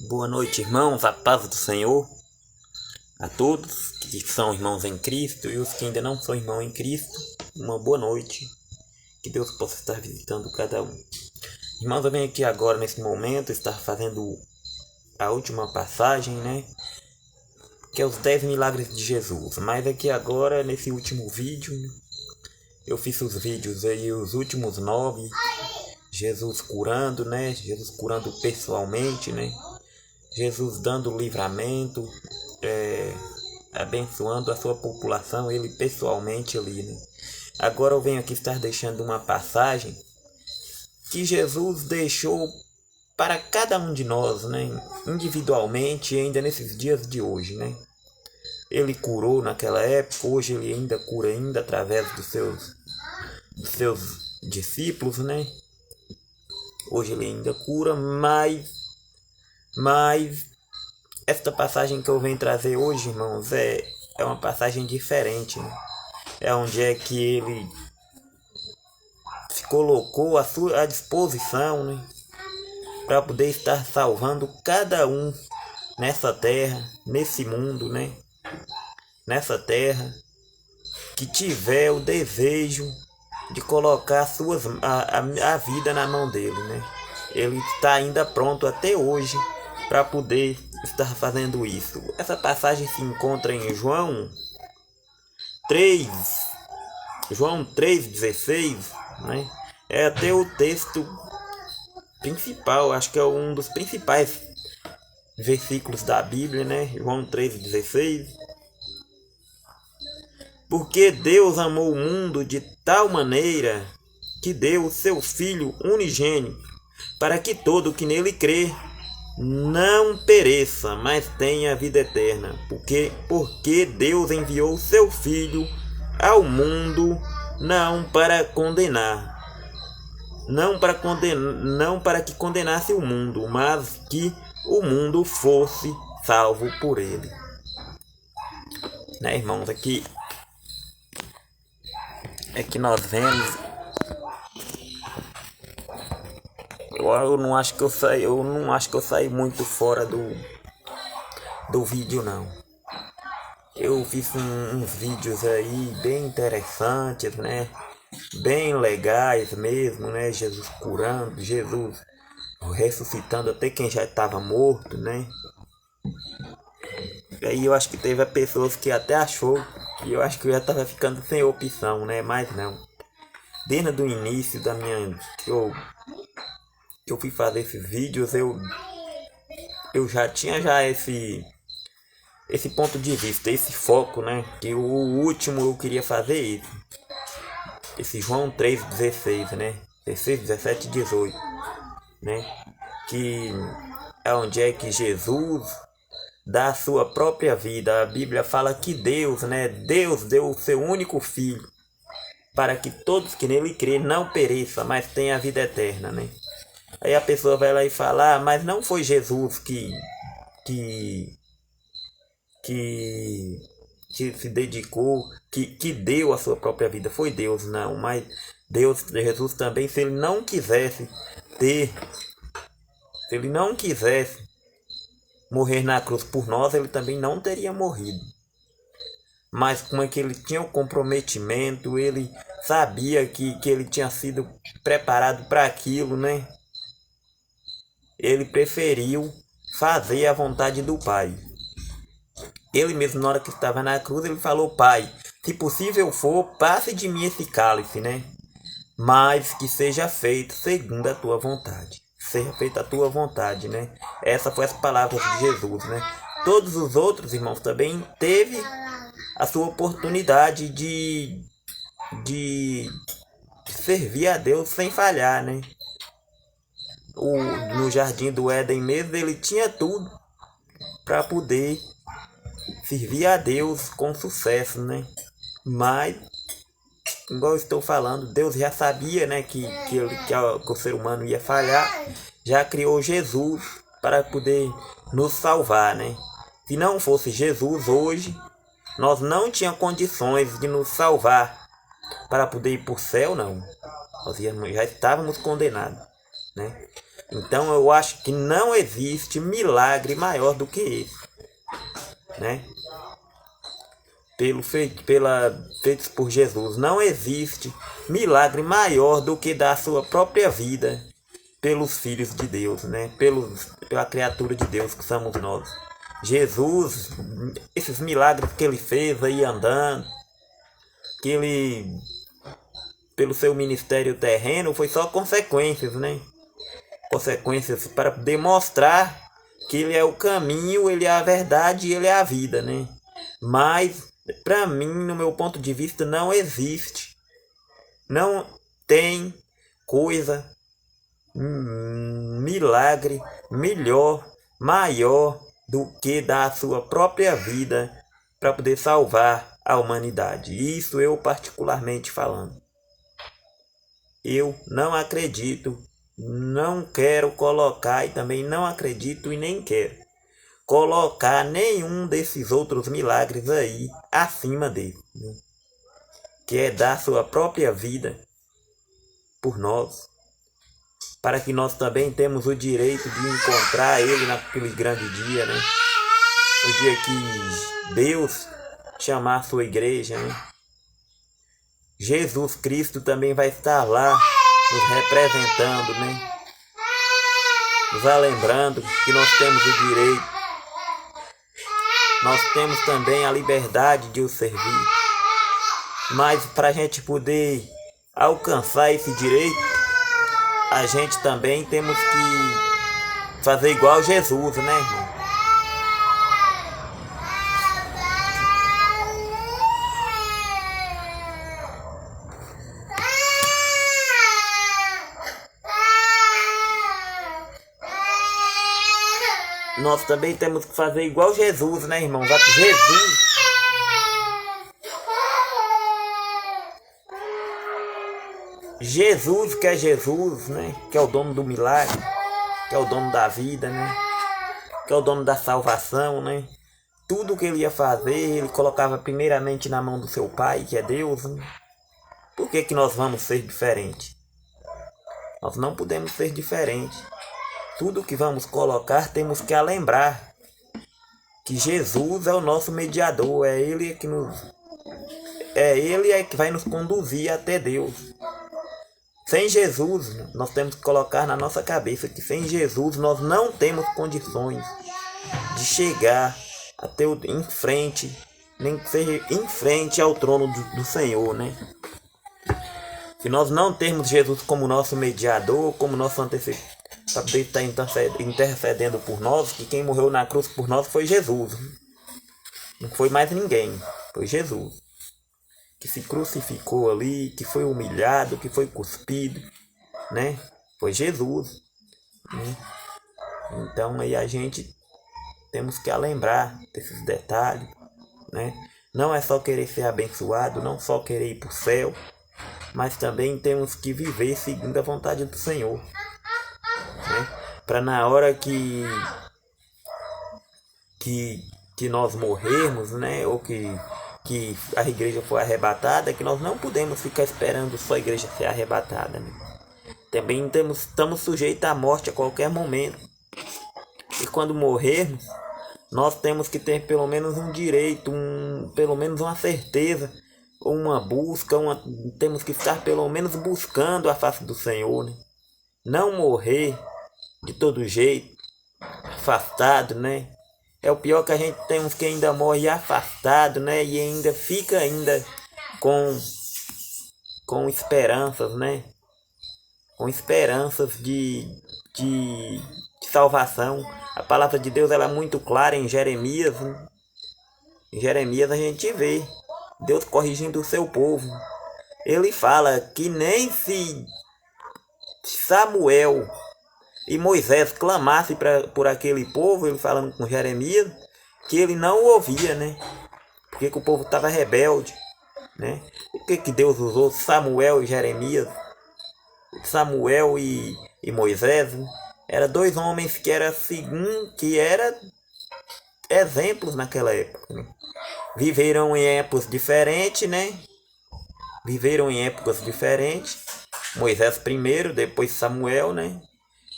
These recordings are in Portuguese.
Boa noite, irmãos, a paz do Senhor a todos que são irmãos em Cristo e os que ainda não são irmãos em Cristo. Uma boa noite, que Deus possa estar visitando cada um. Irmãos, eu venho aqui agora nesse momento estar fazendo a última passagem, né? Que é os 10 milagres de Jesus. Mas aqui agora, nesse último vídeo, eu fiz os vídeos aí, os últimos 9, Jesus curando, né? Jesus curando pessoalmente, né? Jesus dando livramento, abençoando a sua população, ele pessoalmente ali, né? Agora eu venho aqui estar deixando uma passagem que Jesus deixou para cada um de nós, né? Individualmente, ainda nesses dias de hoje, né? Ele curou naquela época, hoje ele ainda cura ainda através dos seus discípulos, né? Hoje ele ainda cura, mas esta passagem que eu venho trazer hoje, irmãos, é uma passagem diferente, né? É onde é que ele se colocou à disposição, né? Para poder estar salvando cada um nessa terra, nesse mundo, né? Nessa terra que tiver o desejo de colocar a vida na mão dele, né? Ele está ainda pronto até hoje para poder estar fazendo isso. Essa passagem se encontra em João 3:16, né? É até o texto principal, acho que é um dos principais versículos da Bíblia, né? João 3:16. Porque Deus amou o mundo de tal maneira que deu o seu Filho unigênito, para que todo que nele crê não pereça, mas tenha a vida eterna. Porque Deus enviou o seu Filho ao mundo não para que condenasse o mundo, mas que o mundo fosse salvo por ele. Né, irmãos, aqui é que nós vemos. Eu não acho que eu saí muito fora do vídeo, não. Eu fiz uns vídeos aí bem interessantes, né? Bem legais mesmo, né? Jesus curando, Jesus ressuscitando até quem já estava morto, né? Aí eu acho que teve pessoas que até achou que eu acho que eu já estava ficando sem opção, né? Mas não. Desde o início da minha... que eu fui fazer esses vídeos, eu já tinha esse ponto de vista, esse foco, né? Que o último eu queria fazer isso. Esse João 3:16, né? 16, 17 e 18, né? Que é onde é que Jesus dá a sua própria vida. A Bíblia fala que Deus, né? Deus deu o seu único Filho para que todos que nele crê não pereçam, mas tenham a vida eterna, né? Aí a pessoa vai lá e fala, mas não foi Jesus que se dedicou, que deu a sua própria vida, foi Deus, não. Mas Jesus também, se ele não quisesse morrer na cruz por nós, ele também não teria morrido. Mas como é que ele tinha o comprometimento, ele sabia que ele tinha sido preparado para aquilo, né? Ele preferiu fazer a vontade do Pai. Ele mesmo, na hora que estava na cruz, ele falou, Pai, se possível for, passe de mim esse cálice, né? Mas que seja feito segundo a tua vontade. Seja feita a tua vontade, né? Essa foi as palavras de Jesus, né? Todos os outros irmãos também teve a sua oportunidade de servir a Deus sem falhar, né? No jardim do Éden mesmo, ele tinha tudo para poder servir a Deus com sucesso, né? Mas, igual eu estou falando, Deus já sabia, né, que o ser humano ia falhar, já criou Jesus para poder nos salvar, né? Se não fosse Jesus hoje, nós não tínhamos condições de nos salvar para poder ir para o céu, não. Nós já estávamos condenados. né? Então eu acho que não existe milagre maior do que esse, né? Feitos por Jesus. Não existe milagre maior do que dar a sua própria vida pelos filhos de Deus, né? Pela criatura de Deus que somos nós. Jesus, esses milagres que ele fez aí andando, que ele, pelo seu ministério terreno, foi só consequências, né? Consequências para demonstrar que ele é o caminho, ele é a verdade e ele é a vida, né? Mas, para mim, no meu ponto de vista, não existe, não tem coisa, milagre melhor, maior do que dar a sua própria vida para poder salvar a humanidade. Isso eu particularmente falando. Eu não acredito, não quero colocar e também não acredito e nem quero colocar nenhum desses outros milagres aí acima dele, né? Que é dar sua própria vida por nós, para que nós também temos o direito de encontrar ele naquele grande dia, né? O dia que Deus chamar a sua igreja, né? Jesus Cristo também vai estar lá nos representando, né? Nos lembrando que nós temos o direito, nós temos também a liberdade de o servir. Mas para a gente poder alcançar esse direito, a gente também temos que fazer igual Jesus, né, irmão? Nós também temos que fazer igual Jesus, né, irmão? Jesus que é Jesus, né? Que é o dono do milagre, que é o dono da vida, né? Que é o dono da salvação, né? Tudo que ele ia fazer, ele colocava primeiramente na mão do seu Pai, que é Deus, né? Por que que nós vamos ser diferentes? Nós não podemos ser diferentes. Tudo que vamos colocar, temos que lembrar que Jesus é o nosso mediador, é Ele que vai nos conduzir até Deus. Sem Jesus, nós temos que colocar na nossa cabeça que sem Jesus nós não temos condições de chegar até em frente, nem que seja em frente ao trono do Senhor, né? Se nós não termos Jesus como nosso mediador, como nosso antecessor, para poder estar intercedendo por nós, que quem morreu na cruz por nós foi Jesus. Não foi mais ninguém, foi Jesus. Que se crucificou ali, que foi humilhado, que foi cuspido, né? Foi Jesus, né? Então aí a gente temos que lembrar desses detalhes, né? Não é só querer ser abençoado, não só querer ir para o céu, mas também temos que viver segundo a vontade do Senhor, né? Para na hora que nós morrermos, né? Ou que a igreja for arrebatada, que nós não podemos ficar esperando só a igreja ser arrebatada, né? Também estamos sujeitos à morte a qualquer momento. E quando morrermos, nós temos que ter pelo menos um direito, pelo menos uma certeza, ou uma busca, temos que estar pelo menos buscando a face do Senhor, né? Não morrer de todo jeito, afastado, né? É o pior, que a gente tem uns que ainda morre afastado, né? E ainda fica com esperanças, né? Com esperanças de salvação. A palavra de Deus ela é muito clara em Jeremias, né? Em Jeremias a gente vê Deus corrigindo o seu povo. Ele fala que nem se Samuel e Moisés clamasse por aquele povo, ele falando com Jeremias, que ele não ouvia, né? Porque que o povo estava rebelde, né? Por que Deus usou Samuel e Jeremias? Samuel e Moisés, né? Eram dois homens que eram exemplos naquela época, né? Viveram em épocas diferentes, né? Viveram em épocas diferentes. Moisés primeiro, depois Samuel, né?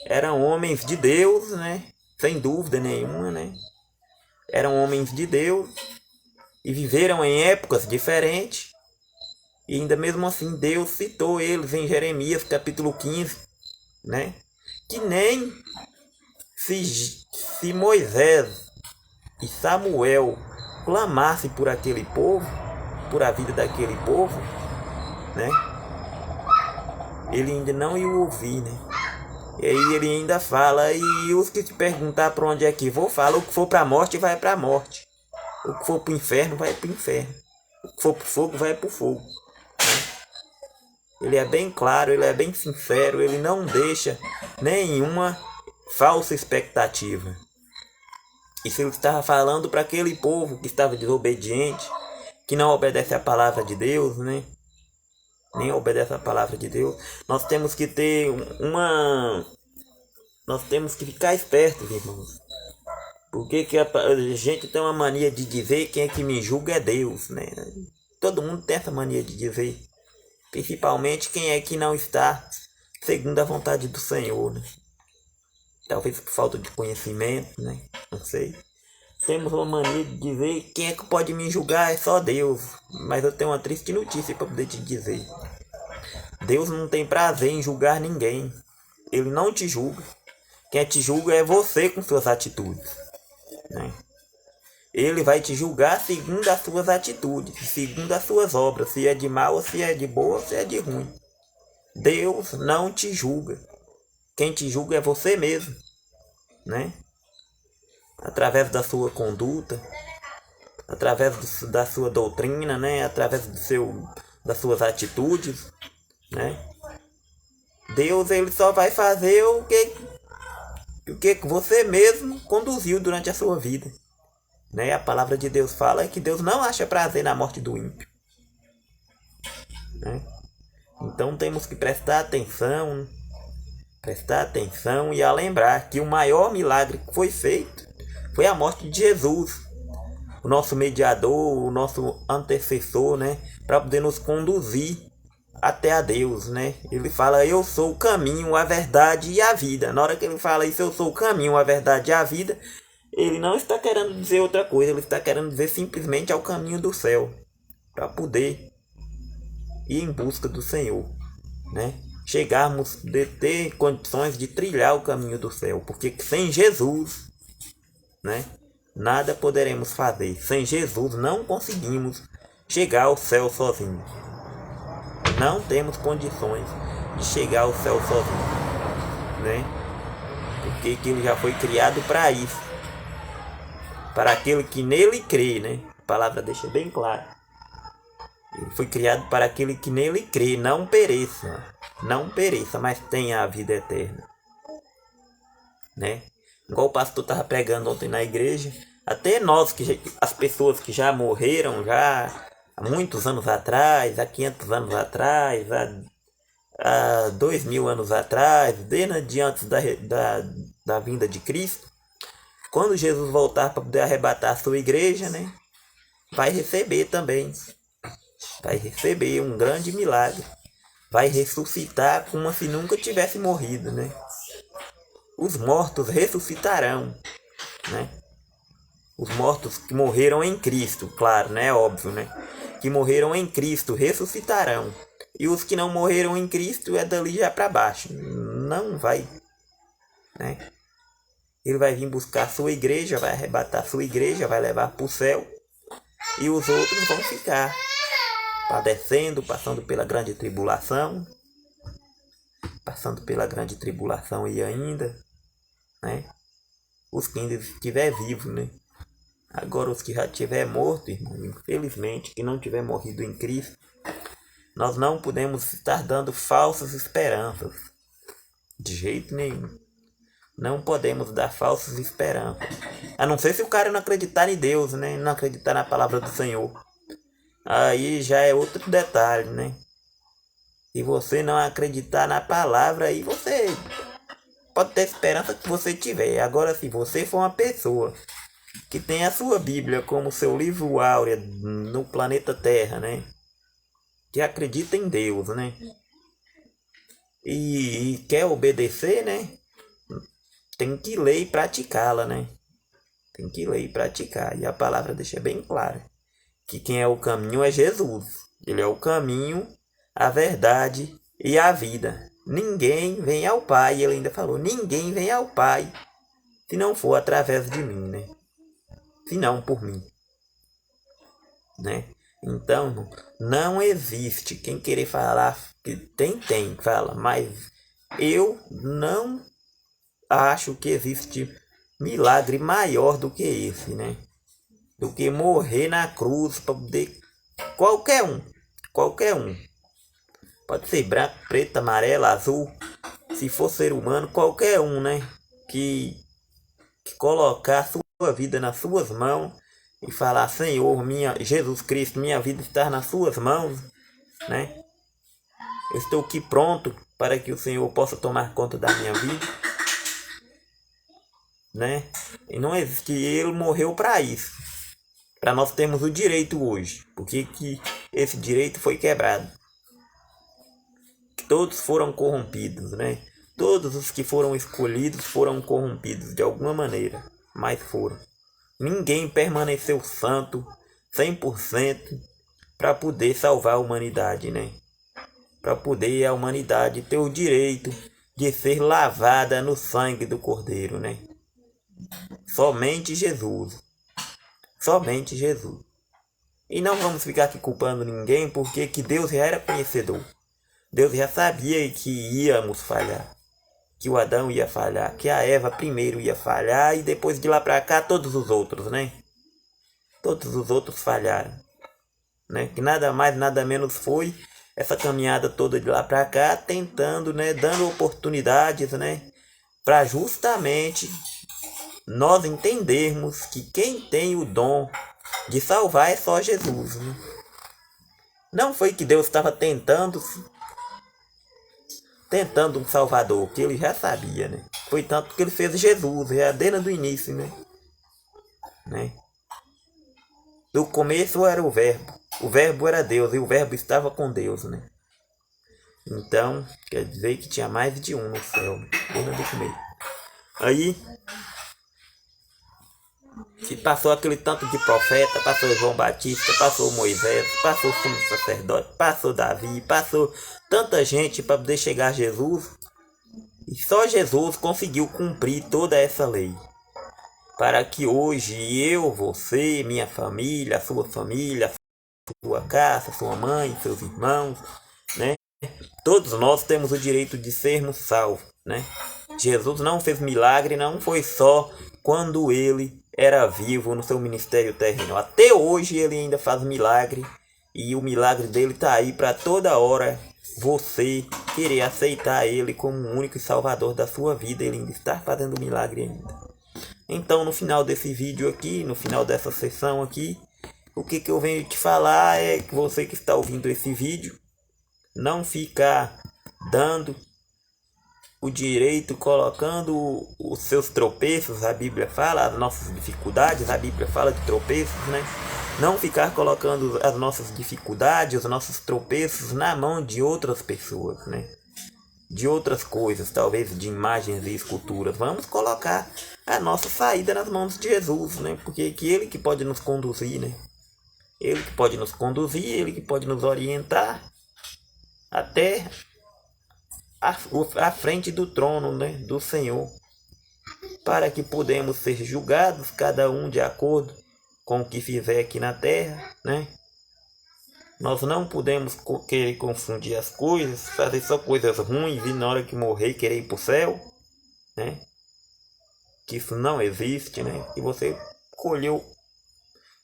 eram homens de Deus, né? Sem dúvida nenhuma, né? Eram homens de Deus e viveram em épocas diferentes. E ainda mesmo assim Deus citou eles em Jeremias capítulo 15, né? Que nem se Moisés e Samuel clamassem por aquele povo, por a vida daquele povo, né? Ele ainda não ia ouvir, né? E aí ele ainda fala, e os que te perguntar para onde é que vou, fala, o que for para a morte vai para a morte. O que for para o inferno vai para o inferno. O que for para o fogo vai para o fogo. Ele é bem claro, ele é bem sincero, ele não deixa nenhuma falsa expectativa. E se ele estava falando para aquele povo que estava desobediente, que não obedece à palavra de Deus, né? Nem obedece à palavra de Deus, nós temos que ter nós temos que ficar espertos, irmãos. Porque que a gente tem uma mania de dizer quem é que me julga é Deus, né? Todo mundo tem essa mania de dizer. Principalmente quem é que não está segundo a vontade do Senhor, né? Talvez por falta de conhecimento, né? Não sei. Temos uma mania de dizer quem é que pode me julgar é só Deus. Mas eu tenho uma triste notícia para poder te dizer. Deus não tem prazer em julgar ninguém. Ele não te julga. Quem te julga é você com suas atitudes, né? Ele vai te julgar segundo as suas atitudes, segundo as suas obras, se é de mal, se é de boa, se é de ruim. Deus não te julga. Quem te julga é você mesmo, né? Através da sua conduta, através da sua doutrina, né? Através das suas atitudes, né? Deus, ele só vai fazer o que você mesmo conduziu durante a sua vida, né? A palavra de Deus fala que Deus não acha prazer na morte do ímpio, né? Então temos que prestar atenção e a lembrar que o maior milagre que foi feito foi a morte de Jesus, o nosso mediador, o nosso antecessor, né? Para poder nos conduzir até a Deus, né? Ele fala, eu sou o caminho, a verdade e a vida. Na hora que ele fala isso, eu sou o caminho, a verdade e a vida, ele não está querendo dizer outra coisa, ele está querendo dizer simplesmente ao caminho do céu, para poder ir em busca do Senhor, né? Chegarmos a ter condições de trilhar o caminho do céu, porque sem Jesus, né, nada poderemos fazer. Sem Jesus não conseguimos chegar ao céu sozinhos. Não temos condições de chegar ao céu sozinhos, né? Porque ele já foi criado para isso, para aquele que nele crê, né? A palavra deixa bem claro. Ele foi criado para aquele que nele crê, não pereça, mas tenha a vida eterna, né? Igual o pastor estava pregando ontem na igreja, até nós, as pessoas que já morreram já há muitos anos atrás, há 500 anos atrás, há 2000 anos atrás, desde antes da vinda de Cristo, quando Jesus voltar para poder arrebatar a sua igreja, né, vai receber também. Vai receber um grande milagre. Vai ressuscitar como se nunca tivesse morrido, né? Os mortos ressuscitarão, né? Os mortos que morreram em Cristo, claro, né? Óbvio, né? Que morreram em Cristo ressuscitarão. E os que não morreram em Cristo é dali já para baixo. Não vai, né? Ele vai vir buscar a sua igreja, vai arrebatar a sua igreja, vai levar para o céu. E os outros vão ficar padecendo, passando pela grande tribulação. E ainda, né? Os que ainda estiver vivo, né? Agora os que já estiver morto, irmão, infelizmente, que não tiver morrido em Cristo, nós não podemos estar dando falsas esperanças. De jeito nenhum. Não podemos dar falsas esperanças. A não ser se o cara não acreditar em Deus, né? Não acreditar na palavra do Senhor. Aí já é outro detalhe, né? Se você não acreditar na palavra, aí você pode ter esperança que você tiver. Agora, se você for uma pessoa que tem a sua Bíblia como seu livro áureo no planeta Terra, né? Que acredita em Deus, né? E quer obedecer, né? tem que ler e praticá-la, né? Tem que ler e praticar. E a palavra deixa bem claro que quem é o caminho é Jesus. Ele é o caminho, a verdade e a vida. Ninguém vem ao Pai, ele ainda falou, ninguém vem ao Pai se não for através de mim, né? Se não por mim, né? Então, não existe quem querer falar que tem, fala, mas eu não acho que existe milagre maior do que esse, né? Do que morrer na cruz para poder qualquer um, pode ser branco, preto, amarelo, azul, se for ser humano, qualquer um, né? Que colocar a sua vida nas suas mãos e falar, Senhor, Jesus Cristo, minha vida está nas suas mãos, né? Eu estou aqui pronto para que o Senhor possa tomar conta da minha vida, né? E não existe, ele morreu para isso, para nós termos o direito hoje, porque que esse direito foi quebrado. Todos foram corrompidos, né? Todos os que foram escolhidos foram corrompidos de alguma maneira, mas foram. Ninguém permaneceu santo 100% para poder salvar a humanidade, né? Para poder a humanidade ter o direito de ser lavada no sangue do Cordeiro, né? Somente Jesus. Somente Jesus. E não vamos ficar aqui culpando ninguém, porque que Deus já era conhecedor. Deus já sabia que íamos falhar. Que o Adão ia falhar, que a Eva primeiro ia falhar e depois de lá para cá todos os outros, né? Todos os outros falharam, né? Que nada mais, nada menos foi essa caminhada toda de lá para cá, tentando, né, dando oportunidades, né, para justamente nós entendermos que quem tem o dom de salvar é só Jesus, né? Não foi que Deus estava tentando um salvador, que ele já sabia, né? Foi tanto que ele fez Jesus, já desde o início, né? Do começo era o verbo era Deus, e o verbo estava com Deus, né? Então, quer dizer que tinha mais de um no céu, né? Desde o começo. Aí, se passou aquele tanto de profeta, passou João Batista, passou Moisés, passou o sumo sacerdote, passou Davi, passou tanta gente para poder chegar a Jesus. E só Jesus conseguiu cumprir toda essa lei. Para que hoje eu, você, minha família, sua casa, sua mãe, seus irmãos, né? Todos nós temos o direito de sermos salvos, né? Jesus não fez milagre, não foi só quando ele era vivo no seu ministério terreno. Até hoje ele ainda faz milagre, e o milagre dele está aí para toda hora você querer aceitar ele como o único salvador da sua vida. Ele ainda está fazendo milagre ainda. Então, no final desse vídeo aqui, no final dessa sessão aqui, o que eu venho te falar é que você que está ouvindo esse vídeo, não ficar dando o direito, colocando os seus tropeços, a Bíblia fala, as nossas dificuldades, a Bíblia fala de tropeços, né? Não ficar colocando as nossas dificuldades, os nossos tropeços na mão de outras pessoas, né? De outras coisas, talvez de imagens e esculturas. Vamos colocar a nossa saída nas mãos de Jesus, né? Porque que ele que pode nos conduzir, né? Ele que pode nos conduzir, ele que pode nos orientar até a frente do trono, né, do Senhor, para que podemos ser julgados, cada um de acordo com o que fizer aqui na terra, né? Nós não podemos querer confundir as coisas, fazer só coisas ruins e na hora que morrer querer ir para o céu, né? Que isso não existe, né? E você colheu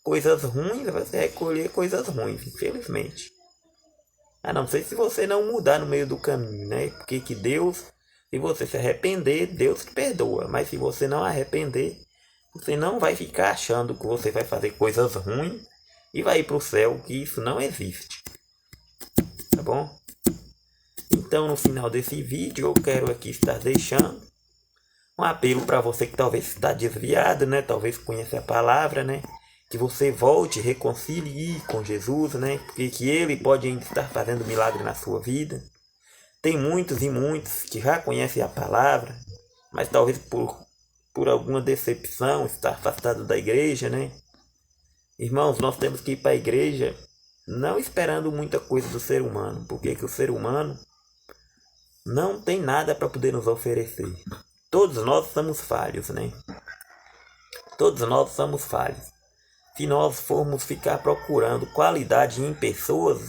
coisas ruins, você vai colher coisas ruins, infelizmente. A não ser se você não mudar no meio do caminho, né? Porque que Deus, se você se arrepender, Deus te perdoa. Mas se você não arrepender, você não vai ficar achando que você vai fazer coisas ruins e vai ir para o céu, que isso não existe. Tá bom? Então, no final desse vídeo, eu quero aqui estar deixando um apelo para você que talvez está desviado, né? Talvez conheça a palavra, né? Que você volte, reconcilie com Jesus, né? Porque que ele pode ainda estar fazendo milagre na sua vida. Tem muitos e muitos que já conhecem a palavra, mas talvez por alguma decepção, estar afastado da igreja, né? Irmãos, nós temos que ir para a igreja não esperando muita coisa do ser humano, porque que o ser humano não tem nada para poder nos oferecer. Todos nós somos falhos, né? Todos nós somos falhos. Se nós formos ficar procurando qualidade em pessoas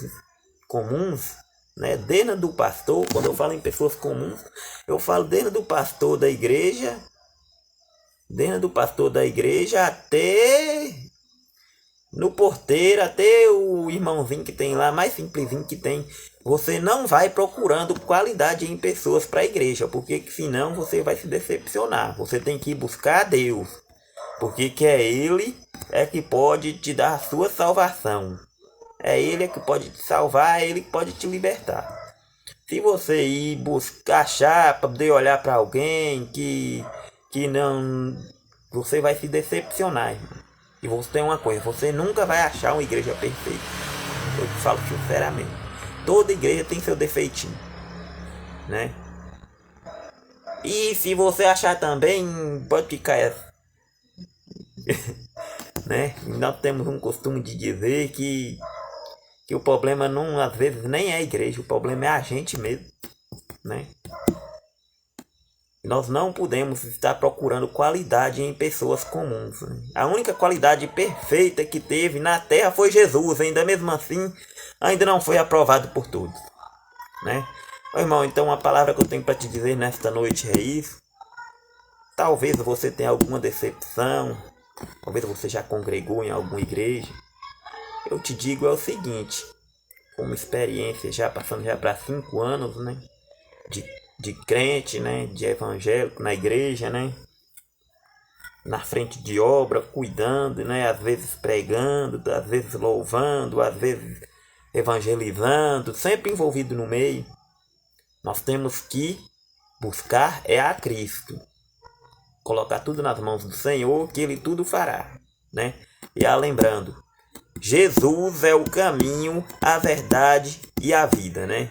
comuns, né? Desde do pastor, quando eu falo em pessoas comuns, eu falo desde do pastor da igreja, até no porteiro, até o irmãozinho que tem lá, mais simplesinho que tem. Você não vai procurando qualidade em pessoas para a igreja, porque senão você vai se decepcionar. Você tem que ir buscar a Deus, porque que é Ele que pode te dar a sua salvação. É Ele que pode te salvar, é Ele que pode te libertar. Se você ir buscar achar para poder olhar para alguém que não, você vai se decepcionar, irmão. E você tem uma coisa, você nunca vai achar uma igreja perfeita. Eu te falo sinceramente. Toda igreja tem seu defeitinho, né? E se você achar também, pode ficar né? Nós temos um costume de dizer que o problema não, às vezes, nem é a igreja, o problema é a gente mesmo, né? Nós não podemos estar procurando qualidade em pessoas comuns, né? A única qualidade perfeita que teve na terra foi Jesus, ainda mesmo assim, ainda não foi aprovado por todos, né? Meu irmão, então a palavra que eu tenho para te dizer nesta noite é isso. Talvez você tenha alguma decepção, talvez você já congregou em alguma igreja. Eu te digo é o seguinte, como experiência, já passando já para 5 anos, né? De crente, né? De evangélico na igreja, né? Na frente de obra, cuidando, né? Às vezes pregando, às vezes louvando, às vezes evangelizando, sempre envolvido no meio. Nós temos que buscar a Cristo. Colocar tudo nas mãos do Senhor, que Ele tudo fará, né? E lembrando, Jesus é o caminho, a verdade e a vida, né?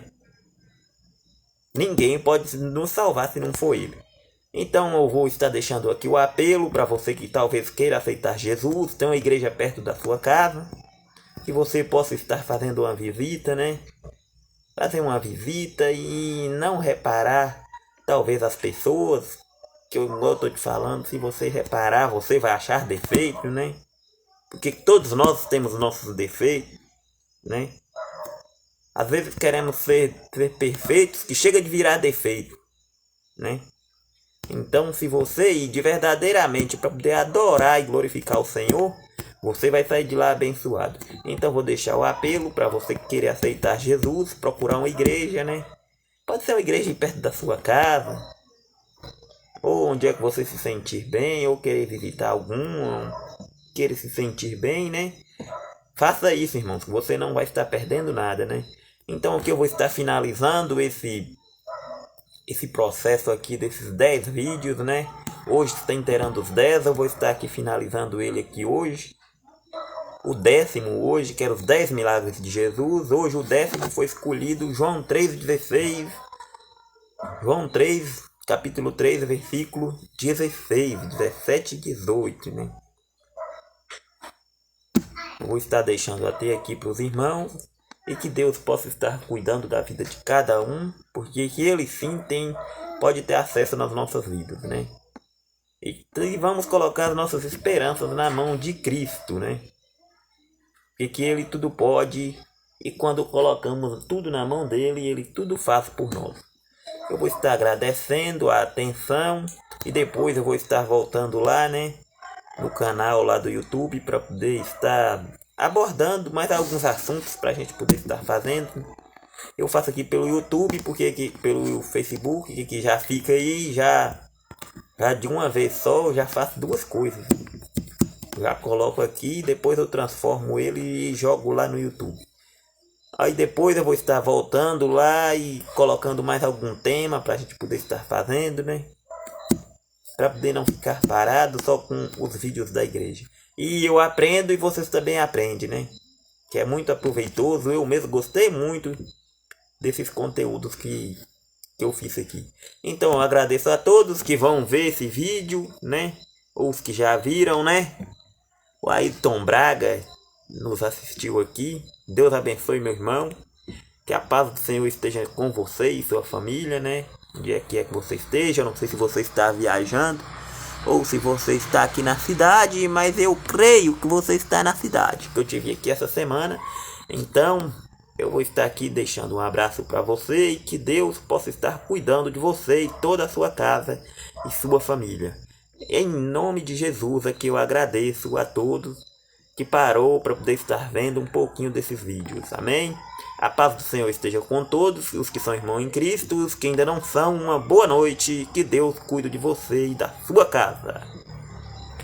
Ninguém pode nos salvar se não for Ele. Então eu vou estar deixando aqui o apelo para você que talvez queira aceitar Jesus, tem uma igreja perto da sua casa, que você possa estar fazendo uma visita, né? Fazer uma visita e não reparar talvez as pessoas, que eu estou te falando, se você reparar você vai achar defeito, né? Porque todos nós temos nossos defeitos, né? Às vezes queremos ser perfeitos, que chega de virar defeito, né? Então, se você ir de verdadeiramente para poder adorar e glorificar o Senhor, você vai sair de lá abençoado. Então, vou deixar o apelo para você que querer aceitar Jesus, procurar uma igreja, né? Pode ser uma igreja perto da sua casa, ou onde é que você se sentir bem, ou querer visitar algum, querer se sentir bem, né? Faça isso, irmãos, que você não vai estar perdendo nada, né? Então aqui eu vou estar finalizando esse processo aqui desses 10 vídeos, né? Hoje está inteirando os 10, eu vou estar aqui finalizando ele aqui hoje. O 10º hoje, que era os 10 milagres de Jesus. Hoje o 10º foi escolhido João 3,16. João 3, capítulo 3, versículo 16, 17 e 18, né? Eu vou estar deixando até aqui para os irmãos. E que Deus possa estar cuidando da vida de cada um, porque que Ele sim pode ter acesso nas nossas vidas, né? E vamos colocar as nossas esperanças na mão de Cristo, né? Porque que Ele tudo pode, e quando colocamos tudo na mão dEle, Ele tudo faz por nós. Eu vou estar agradecendo a atenção, e depois eu vou estar voltando lá, né? No canal lá do YouTube, para poder estar abordando mais alguns assuntos para a gente poder estar fazendo. Eu faço aqui pelo YouTube, porque aqui pelo Facebook, que já fica aí, já de uma vez só, eu já faço duas coisas. Já coloco aqui, depois eu transformo ele e jogo lá no YouTube. Aí depois eu vou estar voltando lá e colocando mais algum tema para a gente poder estar fazendo, né? Para poder não ficar parado só com os vídeos da igreja. E eu aprendo e vocês também aprendem, né? Que é muito aproveitoso. Eu mesmo gostei muito desses conteúdos que que eu fiz aqui. Então eu agradeço a todos que vão ver esse vídeo, né? Ou os que já viram, né? O Ayrton Braga nos assistiu aqui. Deus abençoe, meu irmão. Que a paz do Senhor esteja com você e sua família, né? Onde é que você esteja. Eu não sei se você está viajando ou se você está aqui na cidade, mas eu creio que você está na cidade, que eu tive aqui essa semana. Então eu vou estar aqui deixando um abraço para você e que Deus possa estar cuidando de você e toda a sua casa e sua família. Em nome de Jesus é que eu agradeço a todos que parou para poder estar vendo um pouquinho desses vídeos. Amém? A paz do Senhor esteja com todos, os que são irmãos em Cristo, os que ainda não são, uma boa noite, que Deus cuide de você e da sua casa.